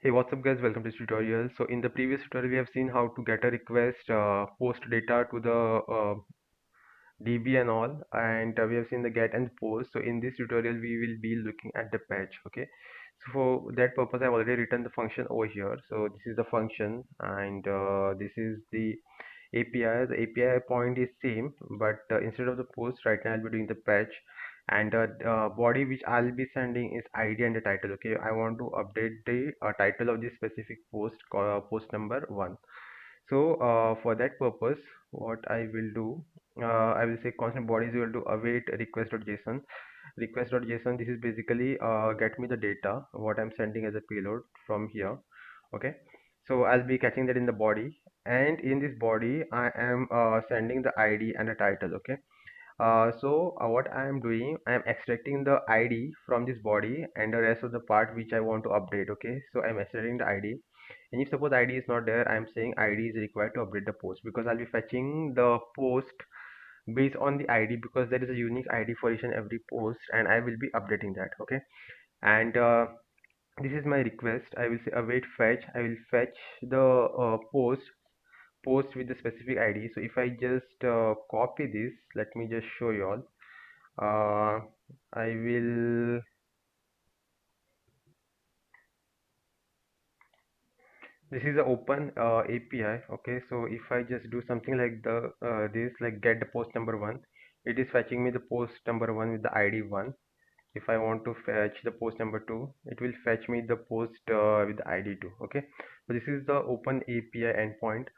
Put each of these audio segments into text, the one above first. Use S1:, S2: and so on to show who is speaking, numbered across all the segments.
S1: Hey, what's up guys? Welcome to this tutorial. So in the previous tutorial, we have seen how to get a request, post data to the DB and all, and we have seen the get and post. So in this tutorial, we will be looking at the patch. Okay. So for that purpose, I've already written the function over here. So this is the function, and this is the API. The API point is same, but instead of the post, right now I'll be doing the patch, and body which I'll be sending is ID and the title. Okay, I want to update the title of this specific post, post number 1. So for that purpose, what I will do, I will say constant body is equal to await request.json. Request.json, this is basically get me the data what I'm sending as a payload from here. Okay, so I'll be catching that in the body, and in this body I am sending the ID and the title. Okay, what I am doing, I am extracting the ID from this body and the rest of the part which I want to update. Okay, so I'm extracting the ID, and if suppose ID is not there, I am saying ID is required to update the post, because I'll be fetching the post based on the ID, because there is a unique ID for each and every post, and I will be updating that. Okay, and this is my request. I will say await fetch. I will fetch the post with the specific ID. So if I just copy this, let me just show you all. I will, this is the open API. Okay, so if I just do something like the this, like get the post number 1, it is fetching me the post number 1 with the ID 1. If I want to fetch the post number 2, it will fetch me the post with the ID 2. Okay, so this is the open API endpoint.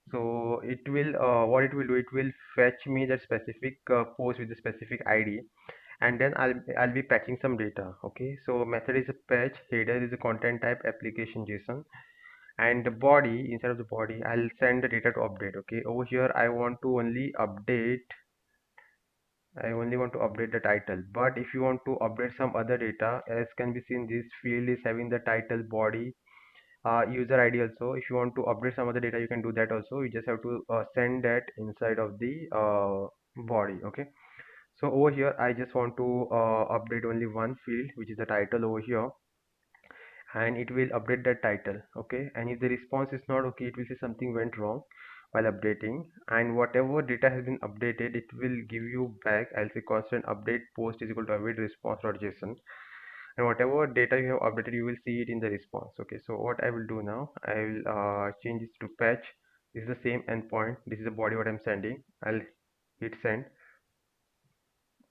S1: So it will what it will do, it will fetch me that specific post with the specific ID, and then I'll be patching some data. Okay, so method is a patch, header is a content type application JSON, and the body, inside of the body I'll send the data to update. Okay, over here I only want to update the title, but if you want to update some other data, as can be seen, this field is having the title, body, user ID also. If you want to update some other data, you can do that also. You just have to send that inside of the body. Okay, so over here I just want to update only one field, which is the title over here, and it will update that title. Okay, and if the response is not okay, it will say something went wrong while updating, and whatever data has been updated, it will give you back. I'll say constant update post is equal to await response.json, and whatever data you have updated, you will see it in the response. Okay, so what I will do now, I will change this to patch. This is the same endpoint, this is the body what I'm sending. I'll hit send.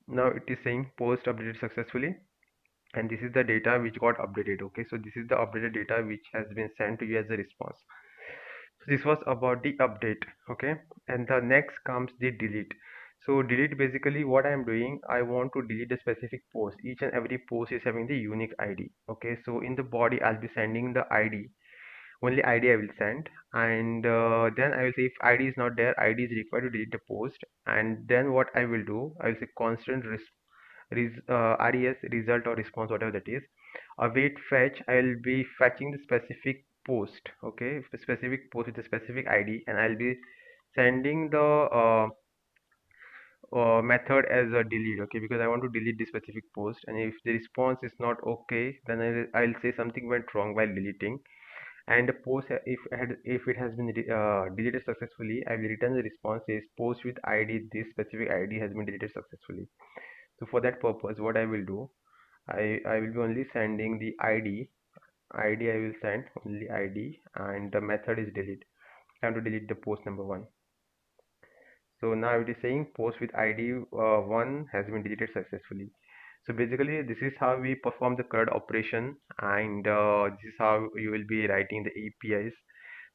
S1: Now it is saying post updated successfully, and this is the data which got updated. Okay, so this is the updated data which has been sent to you as a response. So this was about the update. Okay, and the next comes the delete. So delete, basically what I am doing, I want to delete the specific post. Each and every post is having the unique ID. Okay, so in the body I'll be sending the ID, only ID I will send, and then I will say if ID is not there, ID is required to delete the post, and then what I will do, I will say constant res result or response, whatever that is, await fetch. I'll be fetching the specific post. Okay, the specific post with a specific ID, and I'll be sending the method as a delete. Okay, because I want to delete this specific post, and if the response is not okay, then I'll say something went wrong while deleting, and the post, if it has been deleted successfully, I will return the response says post with ID, this specific ID has been deleted successfully. So for that purpose, what I will do, I will be only sending the ID I will send only ID, and the method is delete. I want to delete the post number 1. So now it is saying post with ID 1 has been deleted successfully. So basically this is how we perform the CRUD operation, and this is how you will be writing the APIs.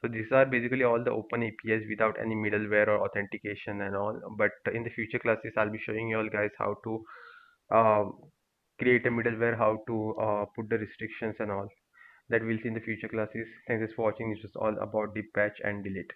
S1: So these are basically all the open APIs without any middleware or authentication and all. But in the future classes, I'll be showing you all guys how to uh, create a middleware, how to put the restrictions and all. That we'll see in the future classes. Thanks for watching. It's just all about the patch and delete.